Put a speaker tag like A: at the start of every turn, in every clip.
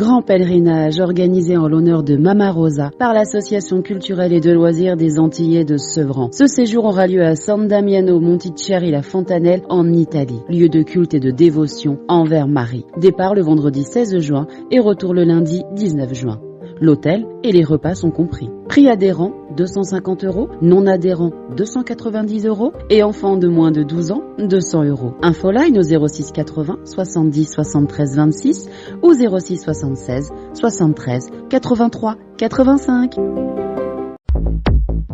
A: Grand pèlerinage organisé en l'honneur de Mama Rosa par l'Association culturelle et de loisirs des Antillais de Sevran. Ce séjour aura lieu à San Damiano Montichiari la Fontanelle en Italie, lieu de culte et de dévotion envers Marie. Départ le vendredi 16 juin et retour le lundi 19 juin. L'hôtel et les repas sont compris. Prix adhérent 250 €, non adhérent 290 € et enfants de moins de 12 ans 200 €. Infoline au 06 80 70 73 26 ou 06 76 73 83 85.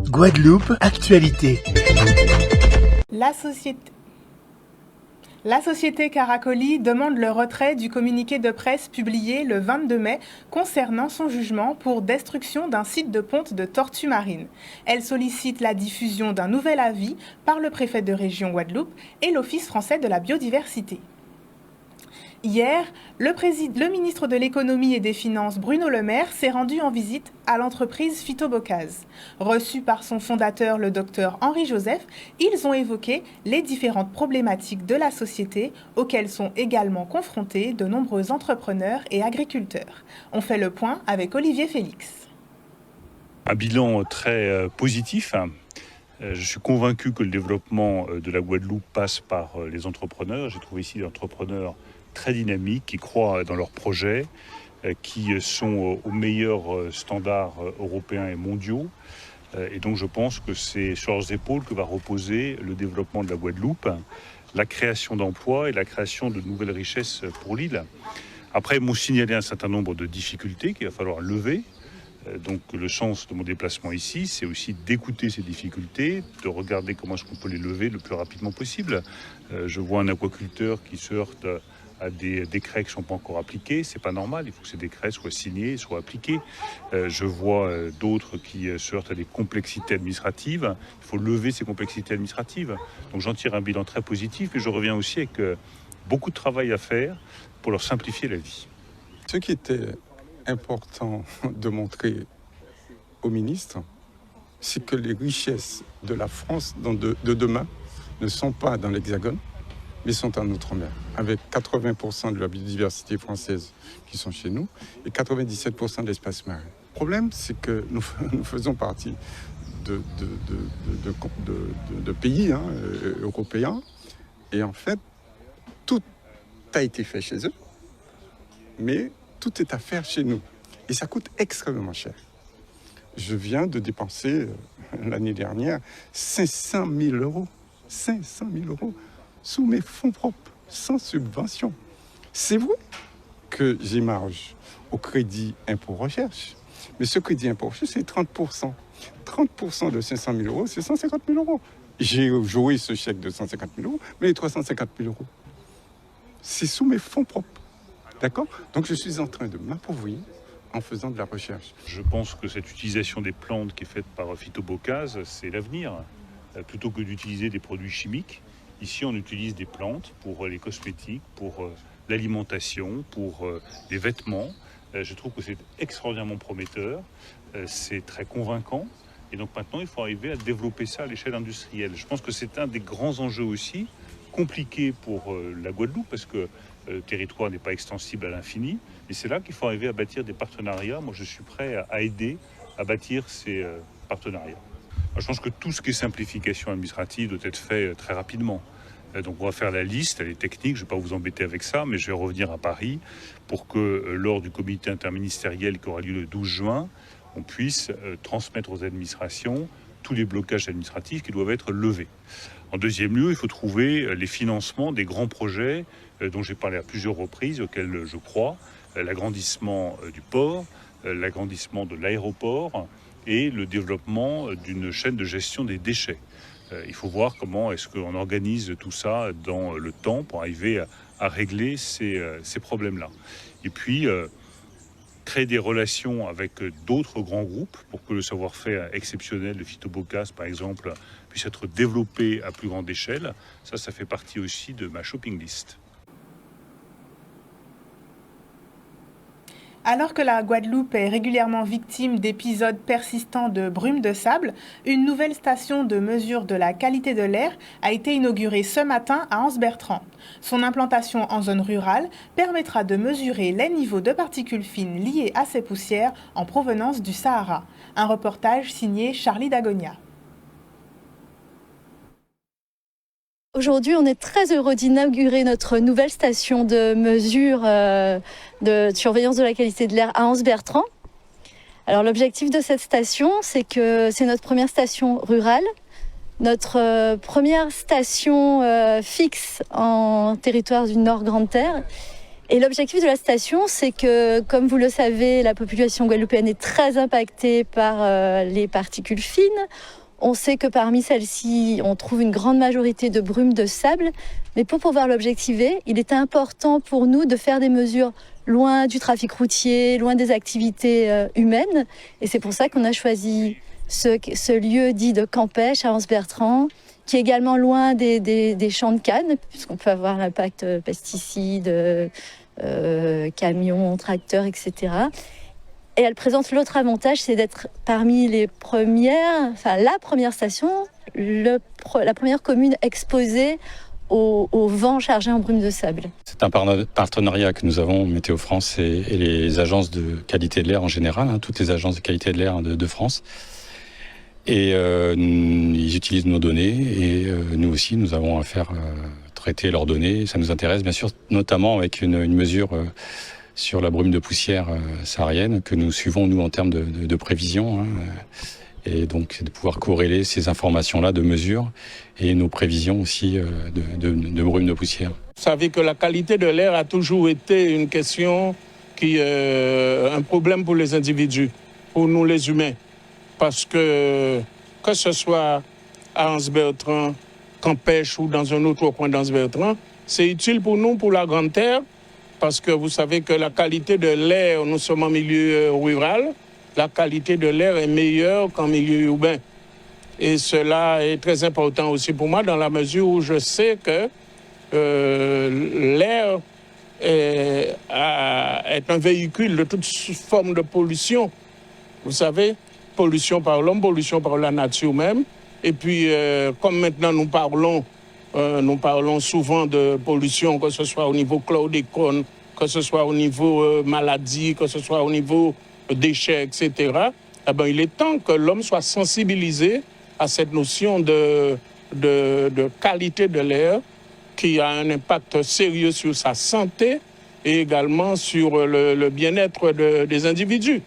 B: Guadeloupe Actualité.
C: La société Caracoli demande le retrait du communiqué de presse publié le 22 mai concernant son jugement pour destruction d'un site de ponte de tortues marines. Elle sollicite la diffusion d'un nouvel avis par le préfet de région Guadeloupe et l'Office français de la biodiversité. Hier, le ministre de l'économie et des finances Bruno Le Maire s'est rendu en visite à l'entreprise Phytobocase. Reçu par son fondateur, le docteur Henri Joseph, ils ont évoqué les différentes problématiques de la société auxquelles sont également confrontés de nombreux entrepreneurs et agriculteurs. On fait le point avec Olivier Félix.
D: Un bilan très positif. Je suis convaincu que le développement de la Guadeloupe passe par les entrepreneurs. J'ai trouvé ici des entrepreneurs très dynamiques, qui croient dans leurs projets, qui sont aux meilleurs standards européens et mondiaux. Et donc je pense que c'est sur leurs épaules que va reposer le développement de la Guadeloupe, la création d'emplois et la création de nouvelles richesses pour l'île. Après, ils m'ont signalé un certain nombre de difficultés qu'il va falloir lever. Donc le sens de mon déplacement ici, c'est aussi d'écouter ces difficultés, de regarder comment est-ce qu'on peut les lever le plus rapidement possible. Je vois un aquaculteur qui se heurte à des décrets qui ne sont pas encore appliqués. C'est pas normal, il faut que ces décrets soient signés, soient appliqués. Je vois d'autres qui se heurtent à des complexités administratives. Il faut lever ces complexités administratives. Donc j'en tire un bilan très positif et je reviens aussi avec beaucoup de travail à faire pour leur simplifier la vie.
E: Ce qui était important de montrer au ministre, c'est que les richesses de la France de demain ne sont pas dans l'Hexagone, mais sont en Outre-mer, avec 80% de la biodiversité française qui sont chez nous et 97% de l'espace marin. Le problème, c'est que nous faisons partie de pays européens, et en fait, tout a été fait chez eux, mais tout est à faire chez nous. Et ça coûte extrêmement cher. Je viens de dépenser l'année dernière 500 000 €. 500 000 € sous mes fonds propres, sans subvention. C'est vrai que j'ai marge au crédit impôt recherche. Mais ce crédit impôt recherche, c'est 30%. 30% de 500 000 €, c'est 150 000 €. J'ai joué ce chèque de 150 000 €, mais les 350 000 €, c'est sous mes fonds propres. D'accord ? Donc je suis en train de m'appauvrir en faisant de la recherche.
D: Je pense que cette utilisation des plantes qui est faite par Phytobocase, c'est l'avenir. Plutôt que d'utiliser des produits chimiques, ici on utilise des plantes pour les cosmétiques, pour l'alimentation, pour les vêtements. Je trouve que c'est extraordinairement prometteur, c'est très convaincant. Et donc maintenant il faut arriver à développer ça à l'échelle industrielle. Je pense que c'est un des grands enjeux aussi, compliqué pour la Guadeloupe, parce que le territoire n'est pas extensible à l'infini, et c'est là qu'il faut arriver à bâtir des partenariats. Moi, je suis prêt à aider à bâtir ces partenariats. Alors, je pense que tout ce qui est simplification administrative doit être fait très rapidement. Donc, on va faire la liste, elle est technique, je ne vais pas vous embêter avec ça, mais je vais revenir à Paris pour que, lors du comité interministériel qui aura lieu le 12 juin, on puisse transmettre aux administrations tous les blocages administratifs qui doivent être levés. En deuxième lieu, il faut trouver les financements des grands projets dont j'ai parlé à plusieurs reprises, auxquels je crois, l'agrandissement du port, l'agrandissement de l'aéroport et le développement d'une chaîne de gestion des déchets. Il faut voir comment est-ce qu'on organise tout ça dans le temps pour arriver à régler ces problèmes-là. Et puis, créer des relations avec d'autres grands groupes pour que le savoir-faire exceptionnel de Phytobocase, par exemple, puisse être développé à plus grande échelle. Ça fait partie aussi de ma shopping list.
C: Alors que la Guadeloupe est régulièrement victime d'épisodes persistants de brume de sable, une nouvelle station de mesure de la qualité de l'air a été inaugurée ce matin à Anse-Bertrand. Son implantation en zone rurale permettra de mesurer les niveaux de particules fines liés à ces poussières en provenance du Sahara. Un reportage signé Charlie Dagonia.
F: Aujourd'hui, on est très heureux d'inaugurer notre nouvelle station de mesure de surveillance de la qualité de l'air à Anse-Bertrand. Alors l'objectif de cette station, c'est que c'est notre première station rurale, notre première station fixe en territoire du Nord Grande Terre. Et l'objectif de la station, c'est que, comme vous le savez, la population guadeloupéenne est très impactée par les particules fines. On sait que parmi celles-ci, on trouve une grande majorité de brume de sable. Mais pour pouvoir l'objectiver, il est important pour nous de faire des mesures loin du trafic routier, loin des activités humaines. Et c'est pour ça qu'on a choisi ce lieu dit de Campêche à Anse-Bertrand, qui est également loin des champs de canne, puisqu'on peut avoir l'impact pesticides, camions, tracteurs, etc. Et elle présente l'autre avantage, c'est d'être parmi les premières, enfin la première station, la première commune exposée au vent chargé en brume de sable.
G: C'est un partenariat que nous avons, Météo France et les agences de qualité de l'air en général, toutes les agences de qualité de l'air de France. Et ils utilisent nos données et nous aussi, nous avons à faire traiter leurs données. Ça nous intéresse bien sûr, notamment avec une mesure sur la brume de poussière saharienne que nous suivons, nous, en termes de prévision. Et donc, de pouvoir corréler ces informations-là de mesure et nos prévisions aussi de brume de poussière.
H: Vous savez que la qualité de l'air a toujours été une question un problème pour les individus, pour nous les humains. Parce que ce soit à Anse-Bertrand, Campêche ou dans un autre coin d'Anse-Bertrand, c'est utile pour nous, pour la Grande Terre, parce que vous savez que la qualité de l'air, nous sommes en milieu rural, la qualité de l'air est meilleure qu'en milieu urbain. Et cela est très important aussi pour moi dans la mesure où je sais que l'air est un véhicule de toute forme de pollution. Vous savez, pollution par l'homme, pollution par la nature même. Et puis, comme maintenant nous parlons souvent de pollution, que ce soit au niveau chlordécone, que ce soit au niveau maladie, que ce soit au niveau déchets, etc. Eh bien, il est temps que l'homme soit sensibilisé à cette notion de qualité de l'air qui a un impact sérieux sur sa santé et également sur le bien-être des individus.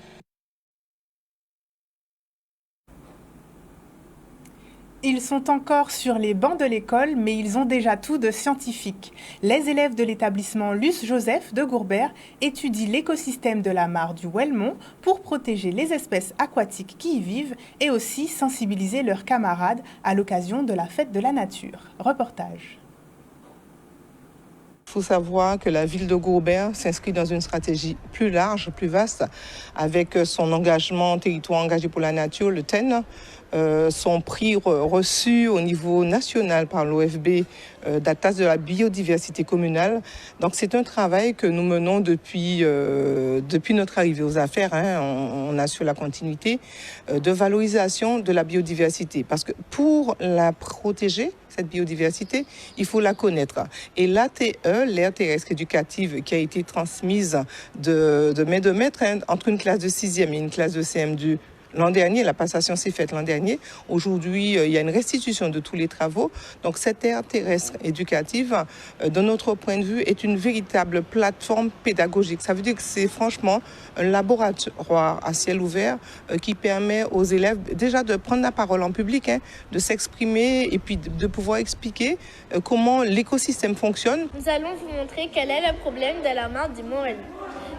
C: Ils sont encore sur les bancs de l'école, mais ils ont déjà tout de scientifique. Les élèves de l'établissement Luce Joseph de Gourbert étudient l'écosystème de la mare du Ouelmont pour protéger les espèces aquatiques qui y vivent et aussi sensibiliser leurs camarades à l'occasion de la fête de la nature. Reportage.
I: Il faut savoir que la ville de Gourbert s'inscrit dans une stratégie plus large, plus vaste, avec son engagement territoire engagé pour la nature, le TEN, son prix reçu au niveau national par l'OFB d'atteinte de la biodiversité communale. Donc c'est un travail que nous menons depuis notre arrivée aux affaires. On assure la continuité de valorisation de la biodiversité. Parce que pour la protéger, cette biodiversité, il faut la connaître. Et l'ATE, l'aire terrestre éducative, qui a été transmise de main de maître entre une classe de 6e et une classe de CM2 l'an dernier, la passation s'est faite l'an dernier. Aujourd'hui, il y a une restitution de tous les travaux. Donc cette aire terrestre éducative, de notre point de vue, est une véritable plateforme pédagogique. Ça veut dire que c'est franchement un laboratoire à ciel ouvert qui permet aux élèves déjà de prendre la parole en public, de s'exprimer et puis de pouvoir expliquer comment l'écosystème fonctionne.
J: Nous allons vous montrer quel est le problème de la mare du Mont-Ouelmont.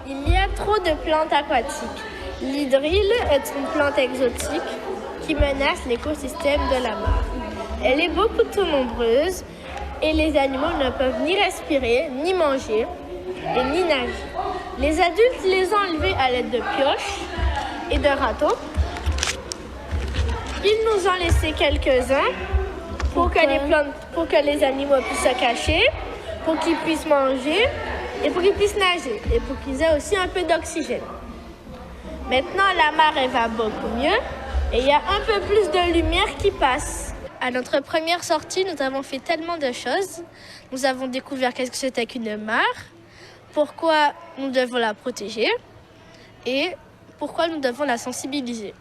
J: Il y a trop de plantes aquatiques. L'hydrille est une plante exotique qui menace l'écosystème de la mare. Elle est beaucoup trop nombreuse et les animaux ne peuvent ni respirer, ni manger et ni nager. Les adultes les ont enlevés à l'aide de pioches et de râteaux. Ils nous ont laissé quelques-uns pour que les animaux puissent se cacher, pour qu'ils puissent manger et pour qu'ils puissent nager et pour qu'ils aient aussi un peu d'oxygène. Maintenant, la mare elle va beaucoup mieux et il y a un peu plus de lumière qui passe. À notre première sortie, nous avons fait tellement de choses. Nous avons découvert qu'est-ce que c'était qu'une mare, pourquoi nous devons la protéger et pourquoi nous devons la sensibiliser.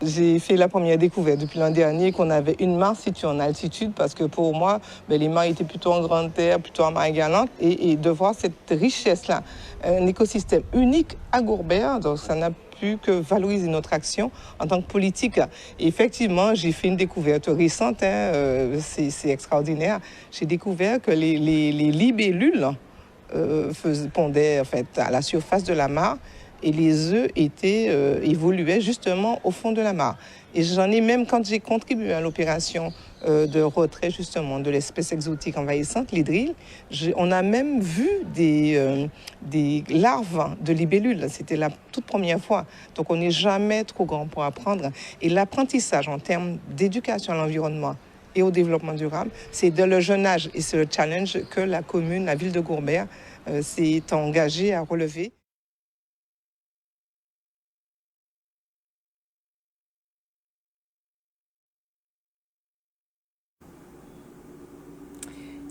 I: J'ai fait la première découverte depuis l'an dernier qu'on avait une mare située en altitude parce que pour moi, les mares étaient plutôt en grande terre, plutôt en mer galante et de voir cette richesse-là, un écosystème unique à Gourbert, donc ça n'a plus que valoriser notre action en tant que politique. Et effectivement, j'ai fait une découverte récente, c'est extraordinaire. J'ai découvert que les libellules pondaient en fait, à la surface de la mare et les œufs évoluaient justement au fond de la mare. Et j'en ai même, quand j'ai contribué à l'opération de retrait justement de l'espèce exotique envahissante, l'hydrille, on a même vu des larves de libellules. C'était la toute première fois. Donc on n'est jamais trop grand pour apprendre. Et l'apprentissage en termes d'éducation à l'environnement et au développement durable, c'est dès le jeune âge. Et c'est le challenge que la commune, la ville de Gourbert, s'est engagée à relever.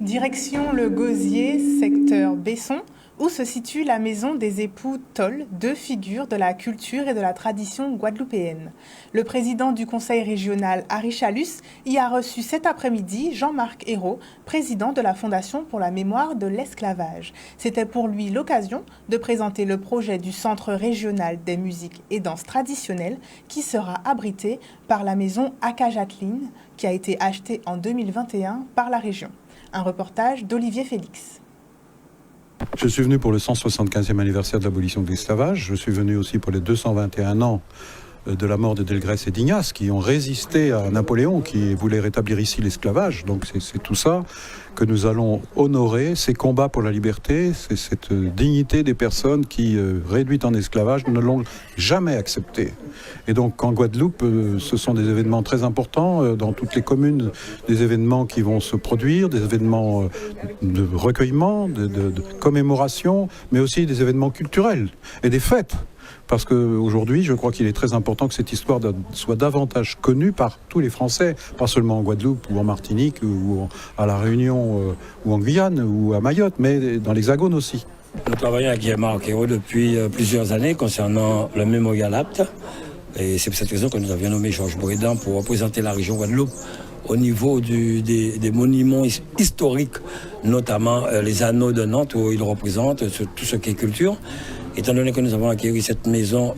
C: Direction le Gosier, secteur Besson, où se situe la maison des époux Toll, deux figures de la culture et de la tradition guadeloupéenne. Le président du conseil régional, Harry Chalus, y a reçu cet après-midi Jean-Marc Ayrault, président de la Fondation pour la mémoire de l'esclavage. C'était pour lui l'occasion de présenter le projet du Centre régional des musiques et danses traditionnelles qui sera abrité par la maison Akajatline, qui a été achetée en 2021 par la région. Un reportage d'Olivier Félix.
K: Je suis venu pour le 175e anniversaire de l'abolition de l'esclavage. Je suis venu aussi pour les 221 ans de la mort de Delgrès et d'Ignace, qui ont résisté à Napoléon, qui voulait rétablir ici l'esclavage. Donc c'est tout ça que nous allons honorer, ces combats pour la liberté, c'est cette dignité des personnes qui, réduites en esclavage, ne l'ont jamais accepté. Et donc en Guadeloupe, ce sont des événements très importants, dans toutes les communes, des événements qui vont se produire, des événements de recueillement, de commémoration, mais aussi des événements culturels et des fêtes. Parce qu'aujourd'hui, je crois qu'il est très important que cette histoire soit davantage connue par tous les Français, pas seulement en Guadeloupe ou en Martinique ou à La Réunion ou en Guyane ou à Mayotte, mais dans l'Hexagone aussi.
L: Nous travaillons avec Jean-Marc Ayrault depuis plusieurs années concernant le Mémorial Apte. Et c'est pour cette raison que nous avions nommé Georges Brédan pour représenter la région Guadeloupe au niveau des monuments historiques, notamment les anneaux de Nantes où il représente tout ce qui est culture. Étant donné que nous avons acquis cette maison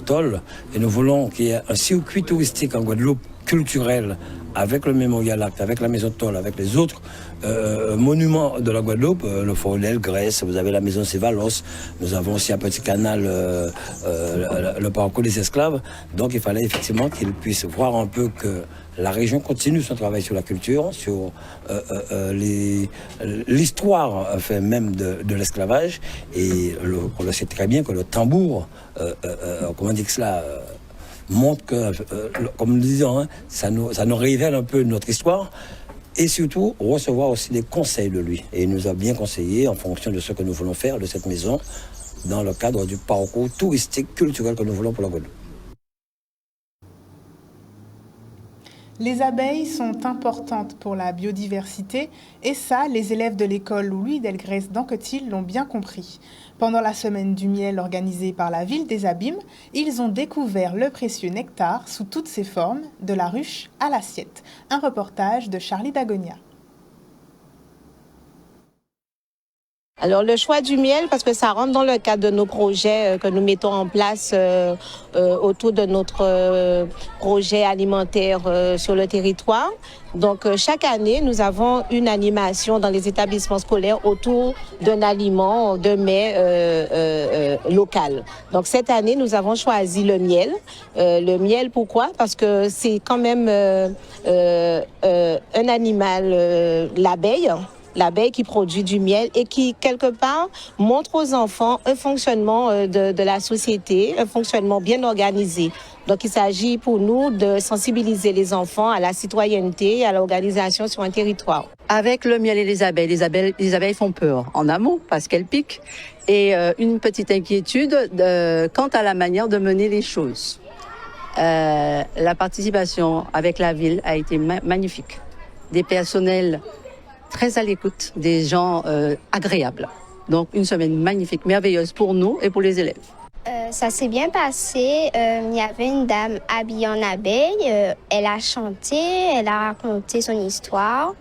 L: Toll, et nous voulons qu'il y ait un circuit touristique en Guadeloupe culturel avec le Mémorial Acte, avec la maison Toll, avec les autres monuments de la Guadeloupe, le fort Delgrès, vous avez la maison Sévalos, nous avons aussi un petit canal, le parcours des esclaves. Donc il fallait effectivement qu'ils puissent voir un peu que la région continue son travail sur la culture, sur l'histoire même de l'esclavage. Et on le sait très bien que le tambour, comment dire que cela, montre que, comme nous disons, ça nous révèle un peu notre histoire. Et surtout, recevoir aussi des conseils de lui. Et il nous a bien conseillé en fonction de ce que nous voulons faire de cette maison dans le cadre du parcours touristique, culturel que nous voulons pour la Guadeloupe.
C: Les abeilles sont importantes pour la biodiversité et ça, les élèves de l'école Louis Delgrès d'Anquetil l'ont bien compris. Pendant la semaine du miel organisée par la ville des Abîmes, ils ont découvert le précieux nectar sous toutes ses formes, de la ruche à l'assiette. Un reportage de Charlie Dagonia.
M: Alors le choix du miel, parce que ça rentre dans le cadre de nos projets que nous mettons en place autour de notre projet alimentaire sur le territoire. Donc chaque année, nous avons une animation dans les établissements scolaires autour d'un aliment de mets local. Donc cette année, nous avons choisi le miel. Le miel, pourquoi? Parce que c'est quand même un animal, l'abeille qui produit du miel et qui, quelque part, montre aux enfants un fonctionnement de la société, un fonctionnement bien organisé. Donc, il s'agit pour nous de sensibiliser les enfants à la citoyenneté et à l'organisation sur un territoire.
N: Avec le miel et les abeilles font peur en amont parce qu'elles piquent. Et une petite inquiétude quant à la manière de mener les choses. La participation avec la ville a été magnifique. Des personnels très à l'écoute, des gens agréables. Donc une semaine magnifique, merveilleuse pour nous et pour les élèves.
J: Ça s'est bien passé. Il y avait une dame habillée en abeille. Elle a chanté, elle a raconté son histoire.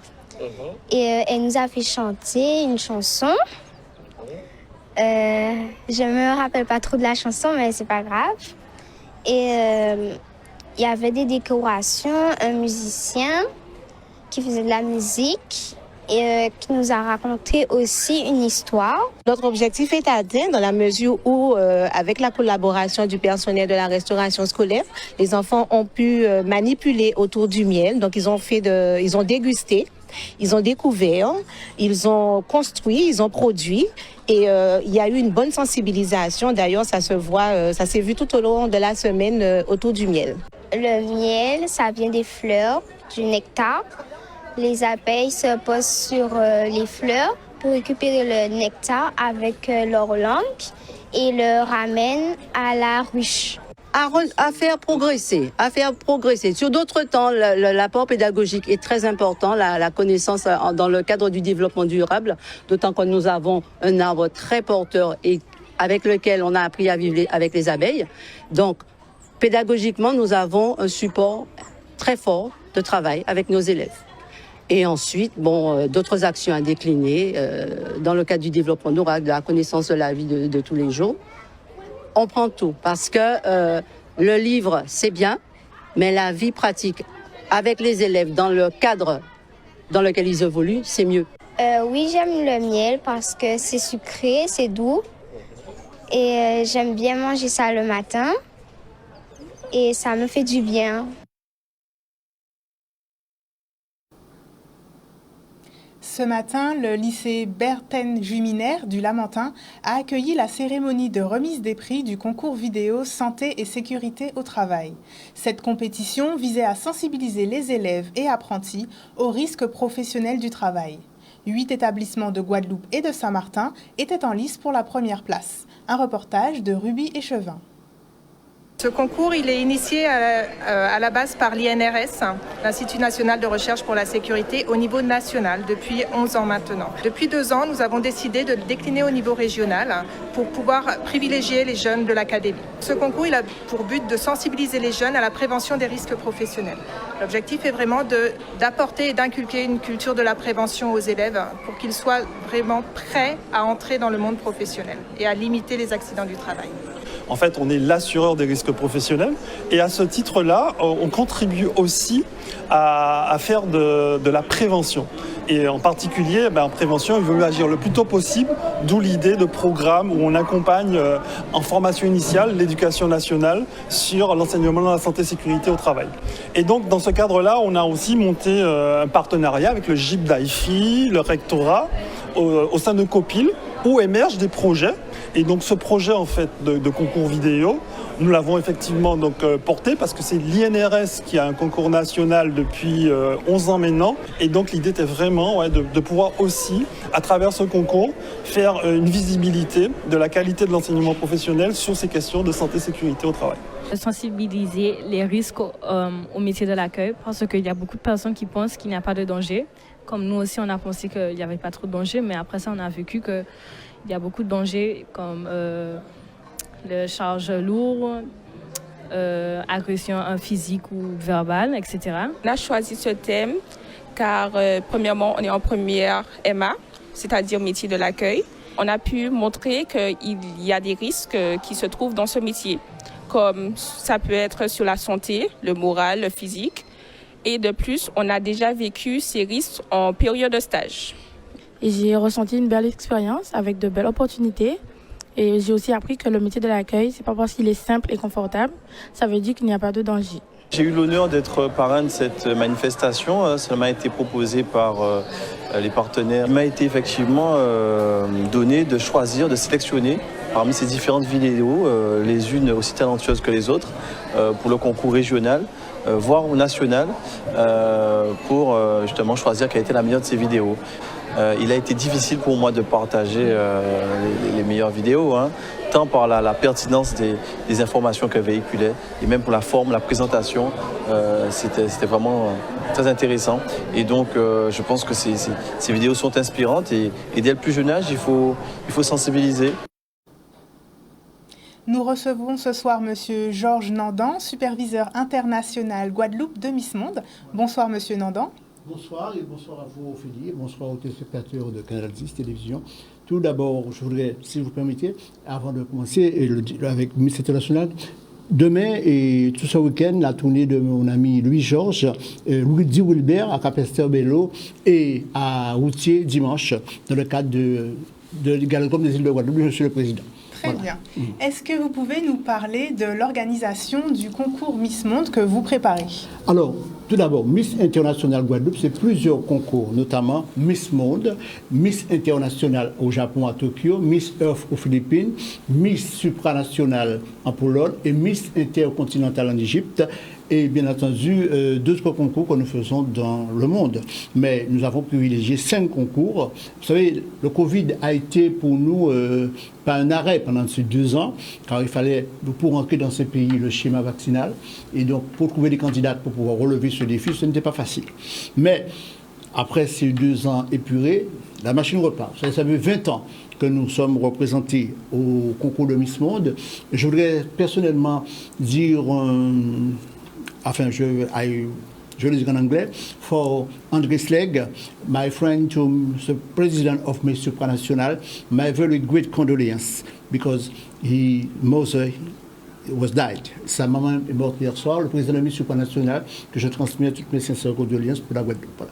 J: Et elle nous a fait chanter une chanson. Je me rappelle pas trop de la chanson, mais c'est pas grave. Et il y avait des décorations, un musicien qui faisait de la musique et qui nous a raconté aussi une histoire.
M: Notre objectif est atteint dans la mesure où, avec la collaboration du personnel de la restauration scolaire, les enfants ont pu manipuler autour du miel. Donc ils ont dégusté, ils ont découvert, ils ont construit, ils ont produit. Et il y a eu une bonne sensibilisation. D'ailleurs, ça se voit, ça s'est vu tout au long de la semaine autour du miel.
J: Le miel, ça vient des fleurs, du nectar. Les abeilles se posent sur les fleurs pour récupérer le nectar avec leur langue et le ramènent à la ruche.
N: À faire progresser. Sur d'autres temps, l'apport pédagogique est très important, la connaissance dans le cadre du développement durable, d'autant que nous avons un arbre très porteur et avec lequel on a appris à vivre avec les abeilles. Donc, pédagogiquement, nous avons un support très fort de travail avec nos élèves. Et ensuite, d'autres actions à décliner dans le cadre du développement durable, de la connaissance de la vie de tous les jours. On prend tout parce que le livre, c'est bien, mais la vie pratique avec les élèves dans le cadre dans lequel ils évoluent, c'est mieux.
J: Oui, j'aime le miel parce que c'est sucré, c'est doux. Et j'aime bien manger ça le matin. Et ça me fait du bien.
C: Ce matin, le lycée Berthen-Juminaire du Lamentin a accueilli la cérémonie de remise des prix du concours vidéo Santé et Sécurité au Travail. Cette compétition visait à sensibiliser les élèves et apprentis aux risques professionnels du travail. 8 établissements de Guadeloupe et de Saint-Martin étaient en lice pour la première place. Un reportage de Ruby Échevin.
O: Ce concours, il est initié à la base par l'INRS, l'Institut national de recherche pour la sécurité, au niveau national, depuis 11 ans maintenant. Depuis 2 ans, nous avons décidé de le décliner au niveau régional pour pouvoir privilégier les jeunes de l'académie. Ce concours, il a pour but de sensibiliser les jeunes à la prévention des risques professionnels. L'objectif est vraiment d'apporter et d'inculquer une culture de la prévention aux élèves pour qu'ils soient vraiment prêts à entrer dans le monde professionnel et à limiter les accidents du travail.
P: En fait, on est l'assureur des risques professionnels et à ce titre-là, on contribue aussi à faire de la prévention. Et en particulier, en prévention, il vaut mieux agir le plus tôt possible, d'où l'idée de programme où on accompagne en formation initiale l'éducation nationale sur l'enseignement de la santé et sécurité au travail. Et donc, dans ce cadre-là, on a aussi monté un partenariat avec le GIP d'AIFI, le rectorat, au sein de COPIL, où émergent des projets. Et donc ce projet en fait de concours vidéo, nous l'avons effectivement donc porté parce que c'est l'INRS qui a un concours national depuis 11 ans maintenant. Et donc l'idée était vraiment de pouvoir aussi, à travers ce concours, faire une visibilité de la qualité de l'enseignement professionnel sur ces questions de santé et sécurité au travail.
Q: Sensibiliser les risques au métier de l'accueil parce qu'il y a beaucoup de personnes qui pensent qu'il n'y a pas de danger. Comme nous aussi, on a pensé qu'il n'y avait pas trop de danger, mais après ça, on a vécu qu'il y a beaucoup de dangers comme les charges lourdes, agression physique ou verbale, etc.
R: On a choisi ce thème car, premièrement, on est en première MA, c'est-à-dire métier de l'accueil. On a pu montrer qu'il y a des risques qui se trouvent dans ce métier, comme ça peut être sur la santé, le moral, le physique. Et de plus, on a déjà vécu ces risques en période de stage.
S: Et j'ai ressenti une belle expérience avec de belles opportunités. Et j'ai aussi appris que le métier de l'accueil, c'est pas parce qu'il est simple et confortable, ça veut dire qu'il n'y a pas de danger.
T: J'ai eu l'honneur d'être parrain de cette manifestation. Ça m'a été proposé par les partenaires. Il m'a été effectivement donné de choisir, de sélectionner parmi ces différentes vidéos, les unes aussi talentueuses que les autres, pour le concours régional. voire au national, pour justement choisir quelle était la meilleure de ces vidéos. Il a été difficile pour moi de partager les meilleures vidéos, hein, tant par la pertinence des informations qu'elle véhiculait, et même pour la forme, la présentation, c'était vraiment très intéressant. Et donc je pense que ces vidéos sont inspirantes et dès le plus jeune âge, il faut sensibiliser.
C: Nous recevons ce soir Monsieur Georges Nandan, superviseur international Guadeloupe de Miss Monde. Bonsoir Monsieur Nandan.
U: Bonsoir et bonsoir à vous Ophélie, bonsoir aux téléspectateurs de Canal 10 Télévision. Tout d'abord, je voudrais, si vous permettez, avant de commencer avec Miss International, demain et tout ce week-end, la tournée de mon ami Louis-Georges, Louis Wilbert à Capesterre-Belle-Eau et à Routier dimanche, dans le cadre de Galacom des îles de Guadeloupe. Je suis le président.
C: Très bien. Est-ce que vous pouvez nous parler de l'organisation du concours Miss Monde que vous préparez?
U: Alors, tout d'abord, Miss International Guadeloupe, c'est plusieurs concours, notamment Miss Monde, Miss International au Japon à Tokyo, Miss Earth aux Philippines, Miss Supranational en Pologne et Miss Intercontinental en Égypte. Et bien entendu, d'autres concours que nous faisons dans le monde. Mais nous avons privilégié 5 concours. Vous savez, le Covid a été pour nous pas un arrêt pendant ces 2 ans, car il fallait, pour entrer dans ces pays, le schéma vaccinal. Et donc, pour trouver des candidats pour pouvoir relever ce défi, ce n'était pas facile. Mais après ces 2 ans épurés, la machine repart. Ça fait 20 ans que nous sommes représentés au concours de Miss Monde. Je voudrais personnellement dire... Enfin, je le dis en anglais. For André Slegg, my friend to the president of Miss Supranational, my very great condolences because his mother was died. Sa maman est morte hier soir. Le président de Miss Supranational, que je transmets toutes mes sincères condoléances pour la Guadeloupe. Voilà.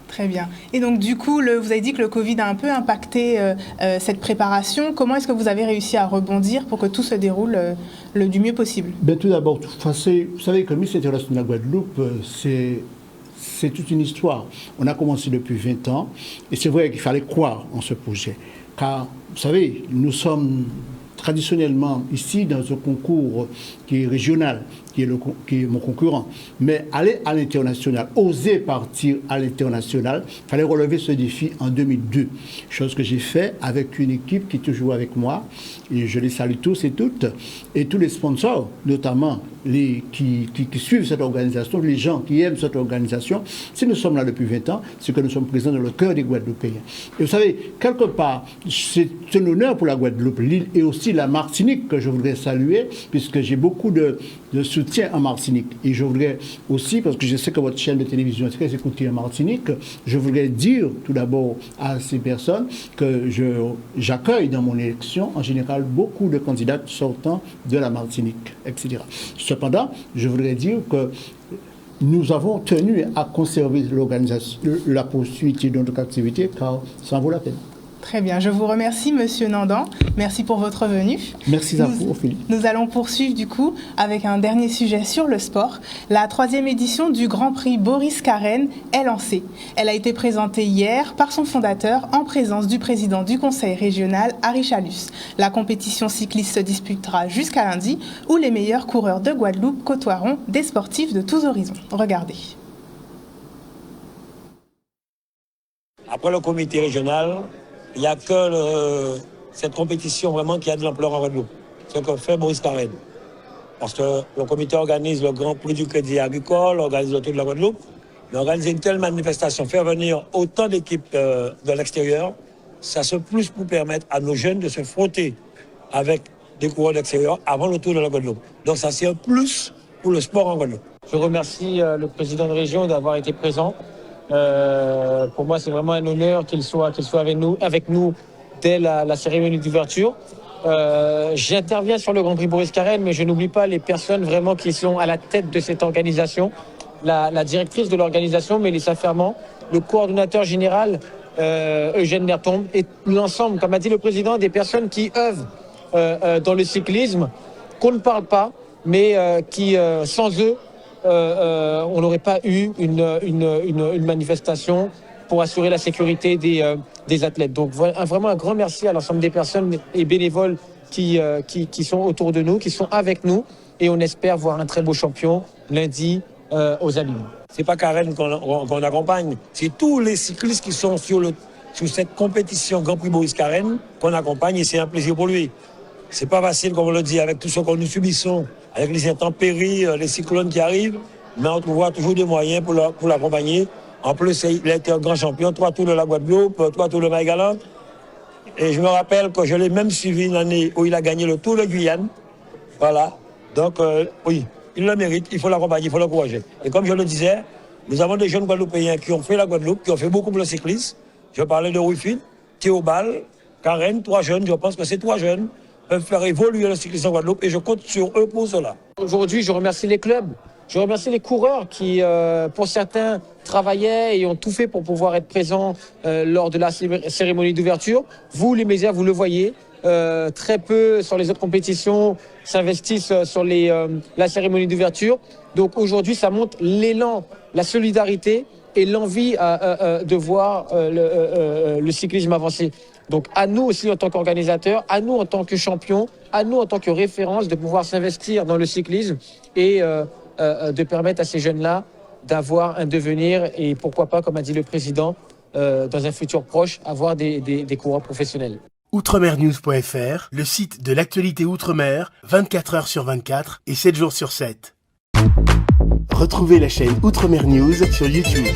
C: Très bien. Et donc, du coup, vous avez dit que le Covid a un peu impacté cette préparation. Comment est-ce que vous avez réussi à rebondir pour que tout se déroule du mieux possible?
U: Ben, tout d'abord, vous savez que Miss International Guadeloupe, c'est toute une histoire. On a commencé depuis 20 ans et c'est vrai qu'il fallait croire en ce projet. Car, vous savez, nous sommes traditionnellement ici dans un concours qui est régional, qui est mon concurrent. Mais aller à l'international, oser partir à l'international, il fallait relever ce défi en 2002. Chose que j'ai fait avec une équipe qui est toujours avec moi. Et je les salue tous et toutes. Et tous les sponsors, notamment qui suivent cette organisation, les gens qui aiment cette organisation. Si nous sommes là depuis 20 ans, c'est que nous sommes présents dans le cœur des Guadeloupéens. Et vous savez, quelque part, c'est un honneur pour la Guadeloupe, l'île et aussi la Martinique que je voudrais saluer, puisque j'ai beaucoup de soutien en Martinique. Et je voudrais aussi, parce que je sais que votre chaîne de télévision est très écoutée en Martinique, je voudrais dire tout d'abord à ces personnes que j'accueille dans mon élection en général beaucoup de candidats sortant de la Martinique, etc. Cependant, je voudrais dire que nous avons tenu à conserver l'organisation, la poursuite de notre activité, car ça en vaut la peine.
C: Très bien, je vous remercie Monsieur Nandan, merci pour votre venue.
U: Merci à vous Ophélie.
C: Nous allons poursuivre du coup avec un dernier sujet sur le sport. La 3e édition du Grand Prix Boris Carène est lancée. Elle a été présentée hier par son fondateur en présence du président du conseil régional Harry Chalus. La compétition cycliste se disputera jusqu'à lundi où les meilleurs coureurs de Guadeloupe côtoieront des sportifs de tous horizons. Regardez.
V: Après le comité régional, il n'y a que cette compétition vraiment qui a de l'ampleur en Guadeloupe. Ce que fait Boris Carène. Parce que le comité organise le Grand Prix du Crédit Agricole, organise le Tour de la Guadeloupe. Mais organiser une telle manifestation, faire venir autant d'équipes de l'extérieur, ça se plus pour permettre à nos jeunes de se frotter avec des coureurs d'extérieur avant le Tour de la Guadeloupe. Donc ça c'est un plus pour le sport en Guadeloupe.
W: Je remercie le président de région d'avoir été présent. Pour moi, c'est vraiment un honneur qu'il soit avec nous dès la cérémonie d'ouverture. J'interviens sur le Grand Prix Boris Carène, mais je n'oublie pas les personnes vraiment qui sont à la tête de cette organisation, la directrice de l'organisation, Mélissa Fermand, le coordonnateur général, Eugène Nertombe, et l'ensemble, comme a dit le président, des personnes qui œuvrent dans le cyclisme, qu'on ne parle pas, mais qui, sans eux, on n'aurait pas eu une manifestation pour assurer la sécurité des athlètes. Donc vraiment un grand merci à l'ensemble des personnes et bénévoles qui sont autour de nous, qui sont avec nous, et on espère voir un très beau champion lundi aux abîmes.
V: C'est pas Karen qu'on accompagne, c'est tous les cyclistes qui sont sur cette compétition Grand Prix Maurice Carène qu'on accompagne et c'est un plaisir pour lui. C'est pas facile, comme on le dit, avec tout ce que nous subissons, avec les intempéries, les cyclones qui arrivent, mais on trouvera toujours des moyens pour l'accompagner. En plus, il a été un grand champion, 3 tours de la Guadeloupe, 3 tours de Marie-Galante. Et je me rappelle que je l'ai même suivi une année où il a gagné le Tour de Guyane. Voilà. Donc, oui, il le mérite, il faut l'accompagner, il faut l'encourager. Et comme je le disais, nous avons des jeunes Guadeloupéens qui ont fait la Guadeloupe, qui ont fait beaucoup pour le cyclisme. Je parlais de Ruffin, Théobald, Karen, 3 jeunes. Je pense que ces 3 jeunes peuvent faire évoluer le cyclisme en Guadeloupe et je compte sur eux pour cela.
W: Aujourd'hui, je remercie les clubs, je remercie les coureurs qui, pour certains, travaillaient et ont tout fait pour pouvoir être présents lors de la cérémonie d'ouverture. Vous, les médias, vous le voyez, très peu sur les autres compétitions s'investissent sur la cérémonie d'ouverture. Donc aujourd'hui, ça montre l'élan, la solidarité et l'envie de voir le cyclisme avancer. Donc à nous aussi en tant qu'organisateurs, à nous en tant que champions, à nous en tant que références de pouvoir s'investir dans le cyclisme et de permettre à ces jeunes-là d'avoir un devenir et pourquoi pas, comme a dit le président, dans un futur proche, avoir des coureurs professionnels.
A: Outremernews.fr, le site de l'actualité Outre-mer, 24 heures sur 24 et 7 jours sur 7. Retrouvez la chaîne Outremer News sur YouTube.